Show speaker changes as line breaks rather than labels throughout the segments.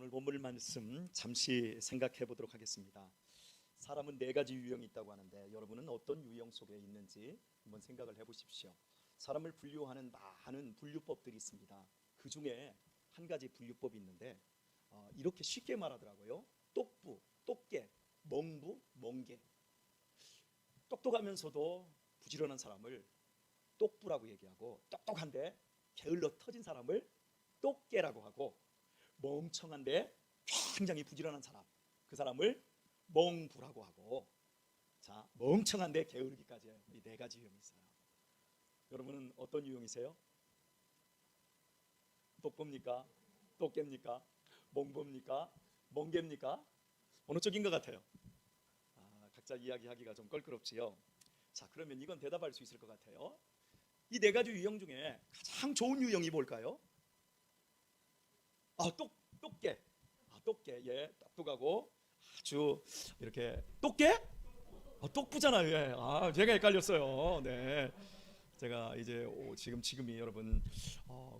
오늘 본문 말씀 잠시 생각해 보도록 하겠습니다. 사람은 네 가지 유형이 있다고 하는데 여러분은 어떤 유형 속에 있는지 한번 생각을 해보십시오. 사람을 분류하는 많은 분류법들이 있습니다. 그 중에 한 가지 분류법이 있는데 이렇게 쉽게 말하더라고요. 똑부, 똑개, 멍부, 멍개. 똑똑하면서도 부지런한 사람을 똑부라고 얘기하고, 똑똑한데 게을러 터진 사람을 똑개라고 하고, 멍청한데 굉장히 부지런한 사람, 그 사람을 멍부라고 하고, 자, 멍청한데 게으르기까지 이 네 가지 유형이 있어요. 여러분은 어떤 유형이세요? 똑부입니까? 똑개입니까? 멍부입니까? 멍개입니까? 어느 쪽인 것 같아요? 각자 이야기하기가 좀 껄끄럽지요. 자, 그러면 이건 대답할 수 있을 것 같아요. 이 네 가지 유형 중에 가장 좋은 유형이 뭘까요? 똑개. 똑개. 예, 똑똑하고 아주 이렇게 똑개? 똑부잖아요. 예. 제가 헷갈렸어요. 네. 제가 이제 지금이 여러분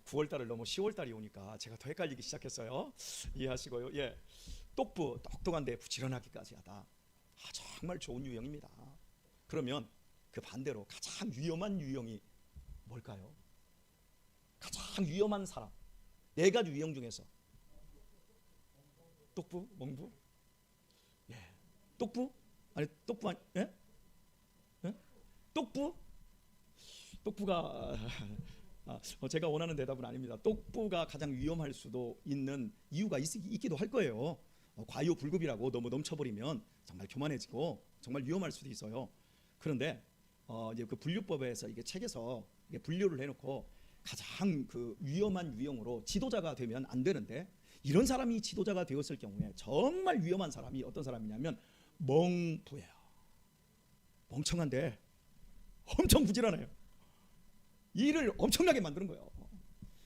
9월 달을 넘어 10월 달이 오니까 제가 더 헷갈리기 시작했어요. 이해하시고요. 예. 똑부, 똑똑한데 부지런하기까지 하다. 정말 좋은 유형입니다. 그러면 그 반대로 가장 위험한 유형이 뭘까요? 가장 위험한 사람, 네 가지 유형 중에서 똑부, 멍부, 예, 똑부 아니 똑부 아니, 예, 예? 똑부가 제가 원하는 대답은 아닙니다. 똑부가 가장 위험할 수도 있는 이유가 있기도 할 거예요. 과유불급이라고 너무 넘쳐버리면 정말 교만해지고 정말 위험할 수도 있어요. 그런데 이제 그 분류법에서 이게 책에서 이게 분류를 해놓고 가장 그 위험한 유형으로 지도자가 되면 안 되는데, 이런 사람이 지도자가 되었을 경우에 정말 위험한 사람이 어떤 사람이냐면 멍부예요. 멍청한데 엄청 부지런해요. 일을 엄청나게 만드는 거예요.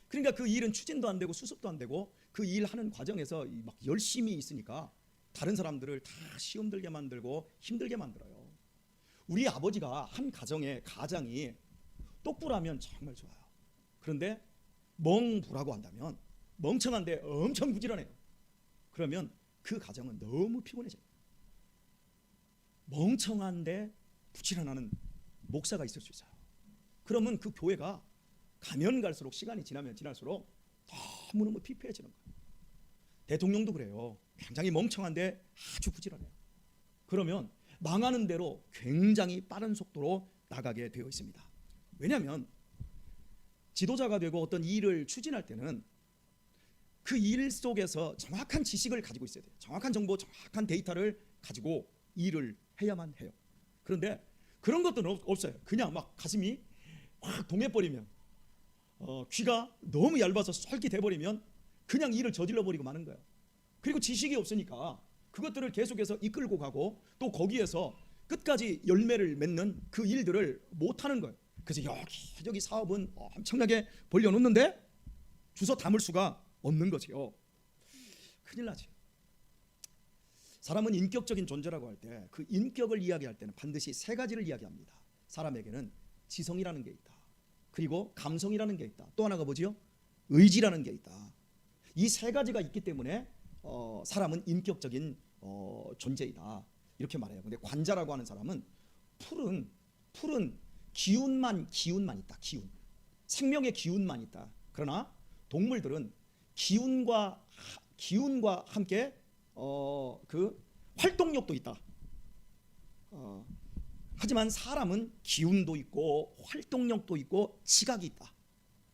그러니까 그 일은 추진도 안 되고 수습도 안 되고 그 일하는 과정에서 막 열심히 있으니까 다른 사람들을 다 시험 들게 만들고 힘들게 만들어요. 우리 아버지가 한 가장이 똑부라면 정말 좋아요. 그런데 멍부라고 한다면, 멍청한데 엄청 부지런해요. 그러면 그 가정은 너무 피곤해져요. 멍청한데 부지런하는 목사가 있을 수 있어요. 그러면 그 교회가 가면 갈수록, 시간이 지나면 지날수록 너무너무 피폐해지는 거예요. 대통령도 그래요. 굉장히 멍청한데 아주 부지런해요. 그러면 망하는 대로 굉장히 빠른 속도로 나가게 되어 있습니다. 왜냐하면 지도자가 되고 어떤 일을 추진할 때는 그 일 속에서 정확한 지식을 가지고 있어야 돼요. 정확한 정보, 정확한 데이터를 가지고 일을 해야만 해요. 그런데 그런 것들은 없어요. 그냥 막 가슴이 확 동해버리면, 귀가 너무 얇아서 솔깃해버리면 그냥 일을 저질러버리고 마는 거예요. 그리고 지식이 없으니까 그것들을 계속해서 이끌고 가고 또 거기에서 끝까지 열매를 맺는 그 일들을 못하는 거예요. 그래서 여기 사업은 엄청나게 벌려놓는데 주워 담을 수가 없는 거지요. 큰일 나지. 사람은 인격적인 존재라고 할 때 그 인격을 이야기할 때는 반드시 세 가지를 이야기합니다. 사람에게는 지성이라는 게 있다. 그리고 감성이라는 게 있다. 또 하나가 뭐지요? 의지라는 게 있다. 이 세 가지가 있기 때문에 사람은 인격적인 존재이다. 이렇게 말해요. 근데 관자라고 하는 사람은 풀은 기운만 있다. 생명의 기운만 있다. 그러나 동물들은 기운과 함께 그 활동력도 있다. 하지만 사람은 기운도 있고 활동력도 있고 지각이 있다.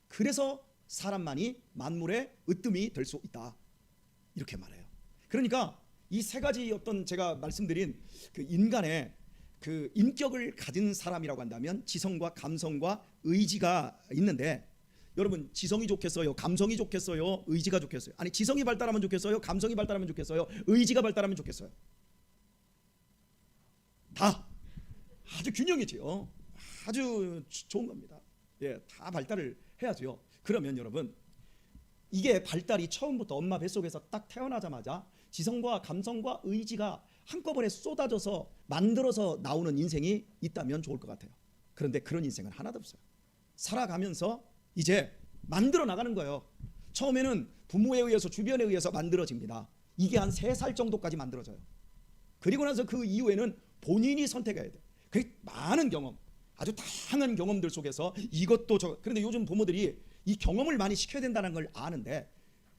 그래서 사람만이 만물의 으뜸이 될 수 있다. 이렇게 말해요. 그러니까 이 세 가지 어떤 제가 말씀드린 그 인간의 그 인격을 가진 사람이라고 한다면 지성과 감성과 의지가 있는데, 여러분 지성이 좋겠어요? 감성이 좋겠어요? 의지가 좋겠어요? 아니, 지성이 발달하면 좋겠어요? 감성이 발달하면 좋겠어요? 의지가 발달하면 좋겠어요? 다 아주 균형이지요. 아주 좋은 겁니다. 예, 다 발달을 해야죠. 그러면 여러분, 이게 발달이 처음부터 엄마 뱃속에서 딱 태어나자마자 지성과 감성과 의지가 한꺼번에 쏟아져서 만들어서 나오는 인생이 있다면 좋을 것 같아요. 그런데 그런 인생은 하나도 없어요. 살아가면서 이제 만들어 나가는 거예요. 처음에는 부모에 의해서 주변에 의해서 만들어집니다. 이게 한 3살 정도까지 만들어져요. 그리고 나서 그 이후에는 본인이 선택해야 돼요. 그 많은 경험, 아주 다양한 경험들 속에서 이것도 저. 그런데 요즘 부모들이 이 경험을 많이 시켜야 된다는 걸 아는데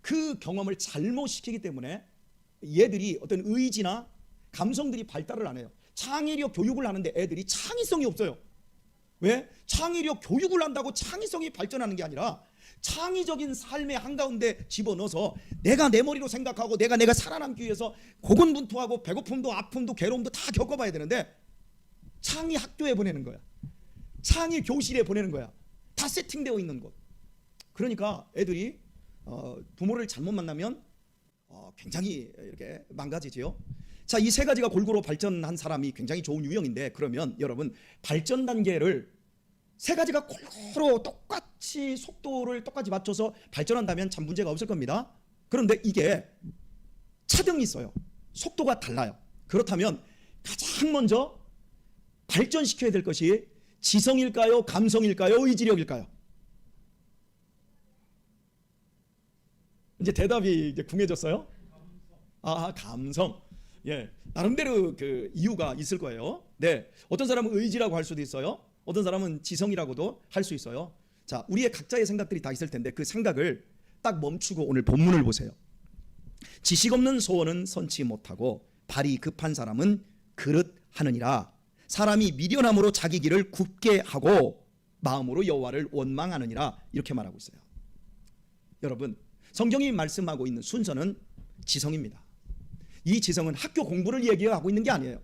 그 경험을 잘못 시키기 때문에 얘들이 어떤 의지나 감성들이 발달을 안 해요. 창의력 교육을 하는데 애들이 창의성이 없어요. 왜? 창의력 교육을 한다고 창의성이 발전하는 게 아니라 창의적인 삶의 한가운데 집어넣어서 내가 내 머리로 생각하고 내가 살아남기 위해서 고군분투하고 배고픔도 아픔도 괴로움도 다 겪어봐야 되는데 창의 학교에 보내는 거야. 창의 교실에 보내는 거야. 다 세팅되어 있는 곳. 그러니까 애들이 부모를 잘못 만나면 굉장히 이렇게 망가지지요. 자, 이 3가지가 골고루 발전한 사람이 굉장히 좋은 유형인데, 그러면 여러분 발전 단계를 3가지가 골고루 똑같이 속도를 똑같이 맞춰서 발전한다면 참 문제가 없을 겁니다. 그런데 이게 차등이 있어요. 속도가 달라요. 그렇다면 가장 먼저 발전시켜야 될 것이 지성일까요? 감성일까요? 의지력일까요? 이제 대답이 이제 궁해졌어요. 감성. 예, 나름대로 그 이유가 있을 거예요. 네, 어떤 사람은 의지라고 할 수도 있어요. 어떤 사람은 지성이라고도 할 수 있어요. 자, 우리의 각자의 생각들이 다 있을 텐데 그 생각을 딱 멈추고 오늘 본문을 보세요. 지식 없는 소원은 선치 못하고 발이 급한 사람은 그릇하느니라. 사람이 미련함으로 자기 길을 굽게 하고 마음으로 여호와를 원망하느니라. 이렇게 말하고 있어요. 여러분, 성경이 말씀하고 있는 순서는 지성입니다. 이 지성은 학교 공부를 얘기하고 있는 게 아니에요.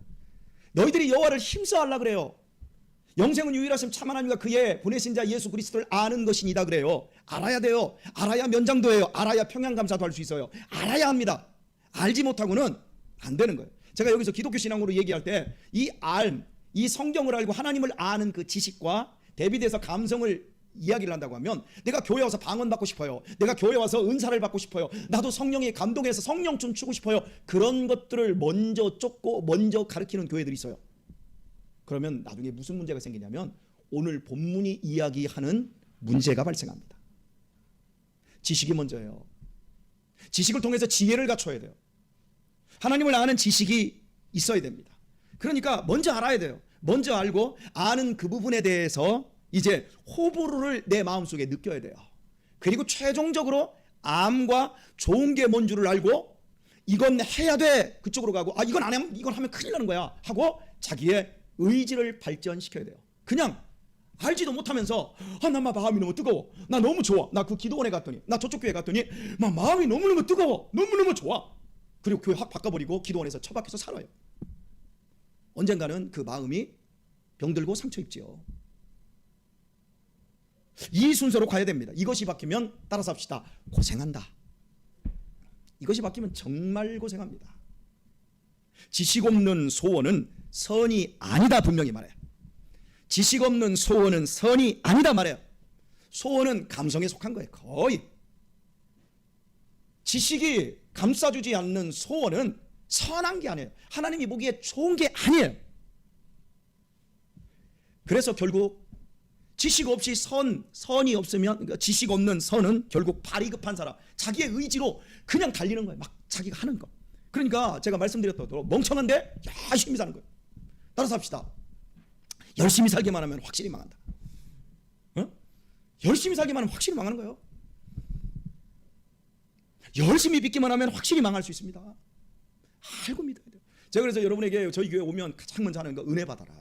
너희들이 여호와를 힘써하려 그래요. 영생은 유일하신 참 하나님과 그의 보내신 자 예수 그리스도를 아는 것이니다 그래요. 알아야 돼요. 알아야 면장도 해요. 알아야 평양감사도 할 수 있어요. 알아야 합니다. 알지 못하고는 안 되는 거예요. 제가 여기서 기독교 신앙으로 얘기할 때 이 성경을 알고 하나님을 아는 그 지식과 대비돼서 감성을 이야기를 한다고 하면, 내가 교회 와서 방언 받고 싶어요. 내가 교회 와서 은사를 받고 싶어요. 나도 성령의 감동해서 성령 춤추고 싶어요. 그런 것들을 먼저 쫓고 먼저 가르치는 교회들이 있어요. 그러면 나중에 무슨 문제가 생기냐면 오늘 본문이 이야기하는 문제가 발생합니다. 지식이 먼저예요. 지식을 통해서 지혜를 갖춰야 돼요. 하나님을 아는 지식이 있어야 됩니다. 그러니까 먼저 알아야 돼요. 먼저 알고 아는 그 부분에 대해서 이제 호불호를 내 마음속에 느껴야 돼요. 그리고 최종적으로 암과 좋은 게 뭔 줄을 알고 이건 해야 돼 그쪽으로 가고, 이건 안 하면 이건 하면 큰일 나는 거야 하고 자기의 의지를 발전시켜야 돼요. 그냥 알지도 못하면서 나 마음이 너무 뜨거워, 나 너무 좋아, 나 그 기도원에 갔더니, 나 저쪽 교회 갔더니 마음이 너무너무 뜨거워, 너무너무 좋아. 그리고 교회 확 바꿔버리고 기도원에서 처박혀서 살아요. 언젠가는 그 마음이 병들고 상처 입지요. 이 순서로 가야 됩니다. 이것이 바뀌면 따라서 합시다. 고생한다. 이것이 바뀌면 정말 고생합니다. 지식 없는 소원은 선이 아니다 분명히 말해요. 지식 없는 소원은 선이 아니다 말해요. 소원은 감성에 속한 거예요. 거의. 지식이 감싸주지 않는 소원은 선한 게 아니에요. 하나님이 보기에 좋은 게 아니에요. 그래서 결국 지식 없이 선이 없으면, 그러니까 지식 없는 선은 결국 발이 급한 사람, 자기의 의지로 그냥 달리는 거예요. 막 자기가 하는 거. 그러니까 제가 말씀드렸던 멍청한데 열심히 사는 거예요. 따라서 합시다. 열심히 살기만 하면 확실히 망한다. 열심히 살기만 하면 확실히 망하는 거예요. 열심히 믿기만 하면 확실히 망할 수 있습니다. 알고 믿어야 돼요. 제가 그래서 여러분에게 저희 교회 오면 가장 먼저 하는 거 은혜 받아라.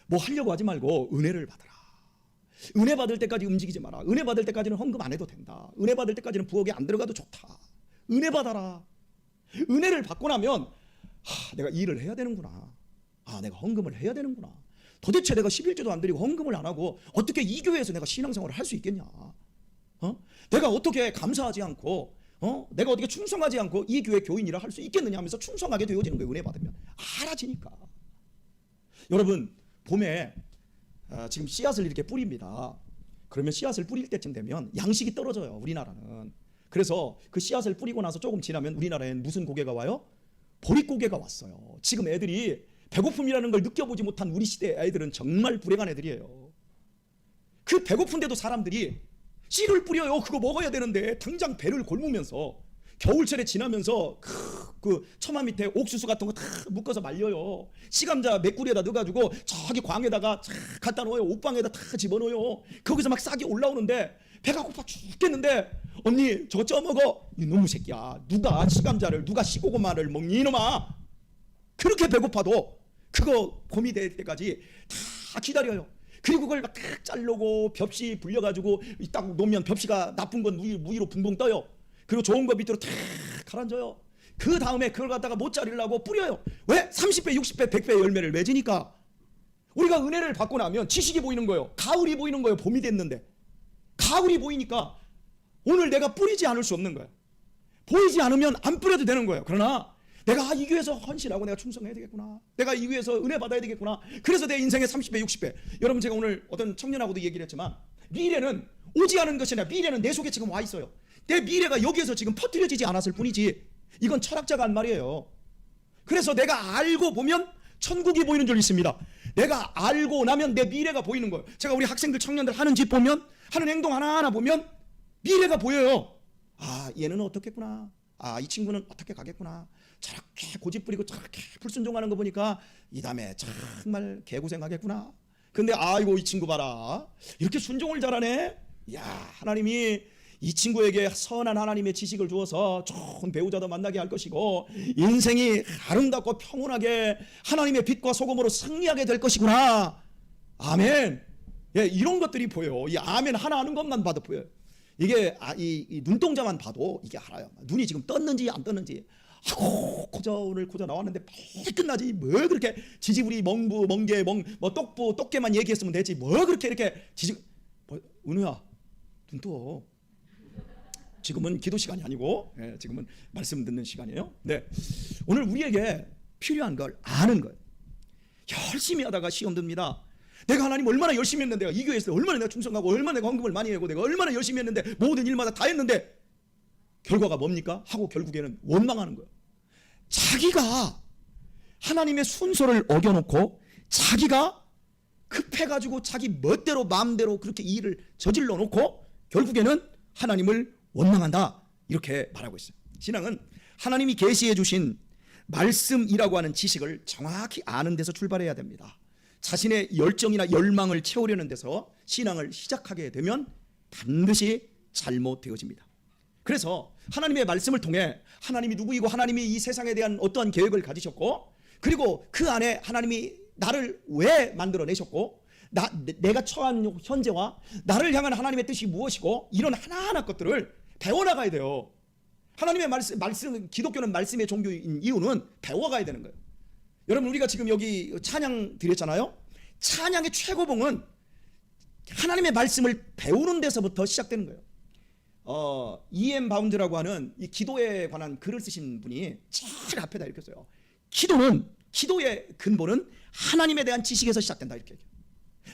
뭐 하려고 하지 말고 은혜를 받아라. 은혜 받을 때까지 움직이지 마라. 은혜 받을 때까지는 헌금 안 해도 된다. 은혜 받을 때까지는 부엌에 안 들어가도 좋다. 은혜 받아라. 은혜를 받고 나면 내가 일을 해야 되는구나. 내가 헌금을 해야 되는구나. 도대체 내가 11조도 안 드리고 헌금을 안 하고 어떻게 이 교회에서 내가 신앙생활을 할 수 있겠냐. 내가 어떻게 감사하지 않고 내가 어떻게 충성하지 않고 이 교회 교인이라 할 수 있겠느냐 하면서 충성하게 되어지는 거예요. 은혜 받으면 알아지니까. 여러분, 봄에 지금 씨앗을 이렇게 뿌립니다. 그러면 씨앗을 뿌릴 때쯤 되면 양식이 떨어져요. 우리나라는. 그래서 그 씨앗을 뿌리고 나서 조금 지나면 우리나라엔 무슨 고개가 와요? 보릿고개가 왔어요. 지금 애들이 배고픔이라는 걸 느껴보지 못한 우리 시대 애들은 정말 불행한 애들이에요. 그 배고픈데도 사람들이 씨를 뿌려요. 그거 먹어야 되는데 당장 배를 골무면서 겨울철에 지나면서 그 처마 밑에 옥수수 같은 거 다 묶어서 말려요. 씨감자 메꾸리에다 넣어가지고 저기 광에다가 쫙 갖다 놓아요. 옥방에다 다 집어넣어요. 거기서 막 싹이 올라오는데 배가 고파 죽겠는데 언니 저거 쪄먹어. 이놈의 새끼야, 누가 씨감자를 누가 씨고구마를 먹니 이놈아. 그렇게 배고파도 그거 봄이 될 때까지 다 기다려요. 그리고 그걸 막 탁 자르고 벽시 불려가지고 딱 놓으면 벽시가 나쁜 건 무위로 붕붕 떠요. 그리고 좋은 거 밑으로 탁 가라앉아요. 그 다음에 그걸 갖다가 못 자르려고 뿌려요. 왜? 30배 60배 100배 열매를 맺으니까. 우리가 은혜를 받고 나면 지식이 보이는 거예요. 가을이 보이는 거예요. 봄이 됐는데 가을이 보이니까 오늘 내가 뿌리지 않을 수 없는 거예요. 보이지 않으면 안 뿌려도 되는 거예요. 그러나 내가 이 교회에서 헌신하고 내가 충성해야 되겠구나, 내가 이 교회에서 은혜 받아야 되겠구나. 그래서 내 인생의 30배 60배. 여러분, 제가 오늘 어떤 청년하고도 얘기를 했지만 미래는 오지 않은 것이 아니라 미래는 내 속에 지금 와 있어요. 내 미래가 여기에서 지금 퍼뜨려지지 않았을 뿐이지. 이건 철학자가 한 말이에요. 그래서 내가 알고 보면 천국이 보이는 줄 있습니다. 내가 알고 나면 내 미래가 보이는 거예요. 제가 우리 학생들 청년들 하는 짓 보면, 하는 행동 하나하나 보면 미래가 보여요. 아, 얘는 어떻겠구나, 아, 이 친구는 어떻게 가겠구나, 저렇게 고집부리고 저렇게 불순종하는 거 보니까 이 다음에 정말 개고생하겠구나. 근데 아이고 이 친구 봐라, 이렇게 순종을 잘하네. 야, 하나님이 이 친구에게 선한 하나님의 지식을 주어서 좋은 배우자도 만나게 할 것이고 인생이 아름답고 평온하게 하나님의 빛과 소금으로 승리하게 될 것이구나. 아멘. 예, 이런 것들이 보여요. 이 아멘 하나 하는 것만 봐도 보여요. 이게 이 눈동자만 봐도 이게 알아요. 눈이 지금 떴는지 안 떴는지. 아고 고저 오늘 고저 나왔는데 빨리 끝나지. 뭐 그렇게 지지부리 멍부 멍게 뭐 똑부 똑개만 얘기했으면 되지. 뭐 그렇게 이렇게 은우야 눈 떠. 지금은 기도 시간이 아니고, 예, 지금은 말씀 듣는 시간이에요. 네, 오늘 우리에게 필요한 걸 아는 거예요. 열심히 하다가 시험 듭니다. 내가 하나님 얼마나 열심히 했는데, 내가 이 교회에서 얼마나 내가 충성하고 얼마나 내가 헌금을 많이 하고 내가 얼마나 열심히 했는데 모든 일마다 다 했는데 결과가 뭡니까? 하고 결국에는 원망하는 거예요. 자기가 하나님의 순서를 어겨놓고 자기가 급해가지고 자기 멋대로 마음대로 그렇게 일을 저질러 놓고 결국에는 하나님을 원망한다, 이렇게 말하고 있어요. 신앙은 하나님이 계시해 주신 말씀이라고 하는 지식을 정확히 아는 데서 출발해야 됩니다. 자신의 열정이나 열망을 채우려는 데서 신앙을 시작하게 되면 반드시 잘못되어집니다. 그래서 하나님의 말씀을 통해 하나님이 누구이고 하나님이 이 세상에 대한 어떠한 계획을 가지셨고 그리고 그 안에 하나님이 나를 왜 만들어내셨고 내가 처한 현재와 나를 향한 하나님의 뜻이 무엇이고 이런 하나하나 것들을 배워나가야 돼요. 하나님의 말씀, 기독교는 말씀의 종교인 이유는 배워가야 되는 거예요. 여러분, 우리가 지금 여기 찬양 드렸잖아요. 찬양의 최고봉은 하나님의 말씀을 배우는 데서부터 시작되는 거예요. E.M. 바운드라고 하는 이 기도에 관한 글을 쓰신 분이 제일 앞에다 이렇게 써요. 기도의 근본은 하나님에 대한 지식에서 시작된다, 이렇게 얘기해요.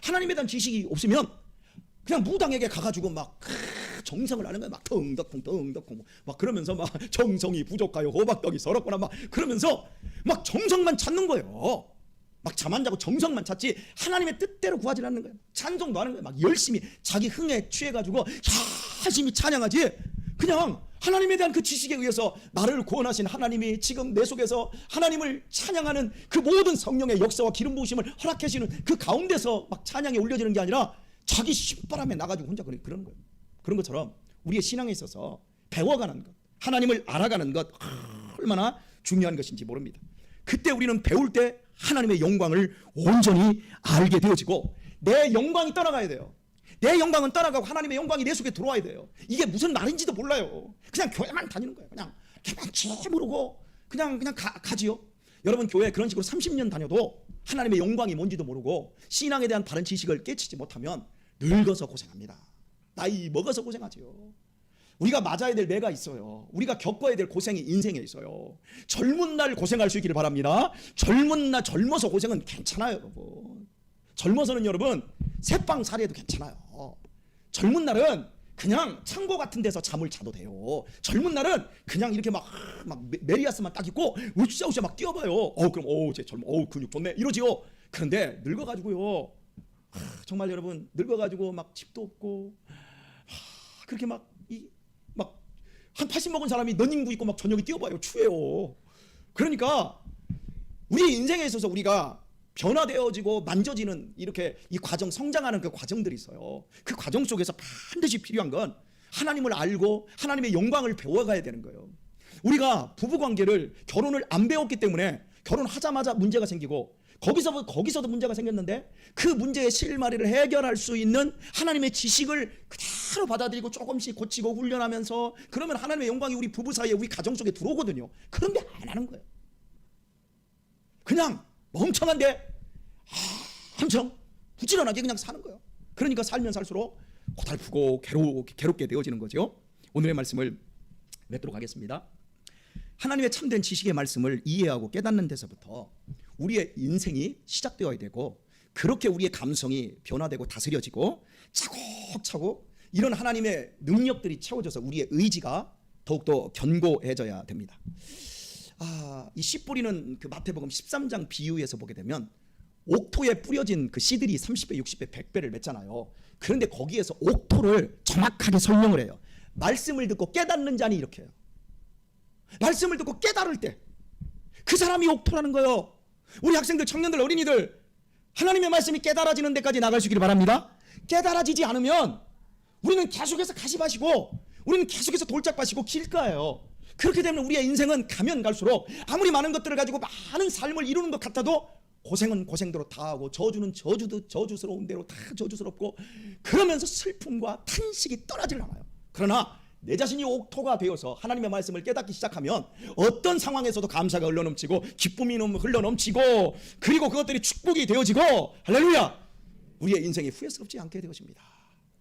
하나님에 대한 지식이 없으면 그냥 무당에게 가가지고 막 정성을 하는 거야. 막 덩덕쿵 막 그러면서 막 정성이 부족하여 호박떡이 서럽거나 막 그러면서 막 정성만 찾는 거예요. 막 잠 안 자고 정성만 찾지 하나님의 뜻대로 구하지 않는 거예요. 찬송도 하는 거예요. 막 열심히 자기 흥에 취해가지고 열심히 찬양하지. 그냥 하나님에 대한 그 지식에 의해서 나를 구원하신 하나님이 지금 내 속에서 하나님을 찬양하는 그 모든 성령의 역사와 기름 부으심을 허락하시는 그 가운데서 막 찬양이 올려지는 게 아니라 자기 신바람에 나가지고 혼자 그러는 거예요. 그런 것처럼 우리의 신앙에 있어서 배워가는 것, 하나님을 알아가는 것 얼마나 중요한 것인지 모릅니다. 그때 우리는 배울 때 하나님의 영광을 온전히 알게 되어지고 내 영광이 떠나가야 돼요. 내 영광은 떠나가고 하나님의 영광이 내 속에 들어와야 돼요. 이게 무슨 말인지도 몰라요. 그냥 교회만 다니는 거예요. 그냥 개만치 모르고 그냥 가지요. 여러분, 교회 그런 식으로 30년 다녀도 하나님의 영광이 뭔지도 모르고 신앙에 대한 바른 지식을 깨치지 못하면 늙어서 고생합니다. 나이 먹어서 고생하지요. 우리가 맞아야 될 매가 있어요. 우리가 겪어야 될 고생이 인생에 있어요. 젊은 날 고생할 수 있기를 바랍니다. 젊어서 고생은 괜찮아요, 여러분. 젊어서는 여러분 새빵살이해도 괜찮아요. 젊은 날은 그냥 창고 같은 데서 잠을 자도 돼요. 젊은 날은 그냥 이렇게 막 메리아스만 딱 입고 으쌰으쌰 막 뛰어봐요. 그럼 쟤 젊어, 근육 좋네 이러지요. 그런데 늙어가지고요, 정말 여러분 늙어가지고 막 집도 없고 그렇게 한 80 먹은 사람이 러닝구 입고 막 저녁에 뛰어봐요. 추해요. 그러니까 우리 인생에 있어서 우리가 변화되어지고 만져지는 이렇게 이 과정, 성장하는 그 과정들이 있어요. 그 과정 속에서 반드시 필요한 건 하나님을 알고 하나님의 영광을 배워가야 되는 거예요. 우리가 부부관계를, 결혼을 안 배웠기 때문에 결혼하자마자 문제가 생기고 거기서도 문제가 생겼는데 그 문제의 실마리를 해결할 수 있는 하나님의 지식을 그대로 받아들이고 조금씩 고치고 훈련하면서 그러면 하나님의 영광이 우리 부부 사이에, 우리 가정 속에 들어오거든요. 그런데 안 하는 거예요. 그냥 멍청한데 엄청 부지런하게 그냥 사는 거예요. 그러니까 살면 살수록 고달프고 괴롭게 되어지는 거죠. 오늘의 말씀을 맺도록 하겠습니다. 하나님의 참된 지식의 말씀을 이해하고 깨닫는 데서부터 우리의 인생이 시작되어야 되고, 그렇게 우리의 감성이 변화되고 다스려지고 차곡차곡 이런 하나님의 능력들이 채워져서 우리의 의지가 더욱더 견고해져야 됩니다. 이 씨 뿌리는 그 마태복음 13장 비유에서 보게 되면 옥토에 뿌려진 그 씨들이 30배, 60배, 100배를 맺잖아요. 그런데 거기에서 옥토를 정확하게 설명을 해요. 말씀을 듣고 깨닫는 자니 이렇게 해요. 말씀을 듣고 깨달을 때 그 사람이 옥토라는 거예요. 우리 학생들, 청년들, 어린이들, 하나님의 말씀이 깨달아지는 데까지 나갈 수 있기를 바랍니다. 깨달아지지 않으면 우리는 계속해서 가시밭이고, 우리는 계속해서 돌짝밭이고 길가예요. 그렇게 되면 우리의 인생은 가면 갈수록 아무리 많은 것들을 가지고 많은 삶을 이루는 것 같아도 고생은 고생대로 다 하고 저주는 저주스러운 대로 다 저주스럽고, 그러면서 슬픔과 탄식이 떠나질 않아요. 그러나 내 자신이 옥토가 되어서 하나님의 말씀을 깨닫기 시작하면 어떤 상황에서도 감사가 흘러넘치고 기쁨이 흘러넘치고, 그리고 그것들이 축복이 되어지고, 할렐루야, 우리의 인생이 후회스럽지 않게 되어집니다.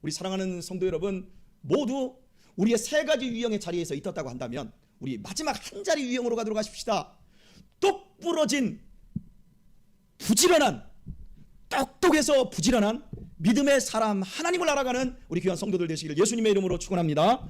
우리 사랑하는 성도 여러분, 모두 우리의 세 가지 유형의 자리에서 있었다고 한다면 우리 마지막 한 자리 유형으로 가도록 하십시다. 똑 부러진 부지런한, 똑똑해서 부지런한 믿음의 사람, 하나님을 알아가는 우리 귀한 성도들 되시기를 예수님의 이름으로 축원합니다.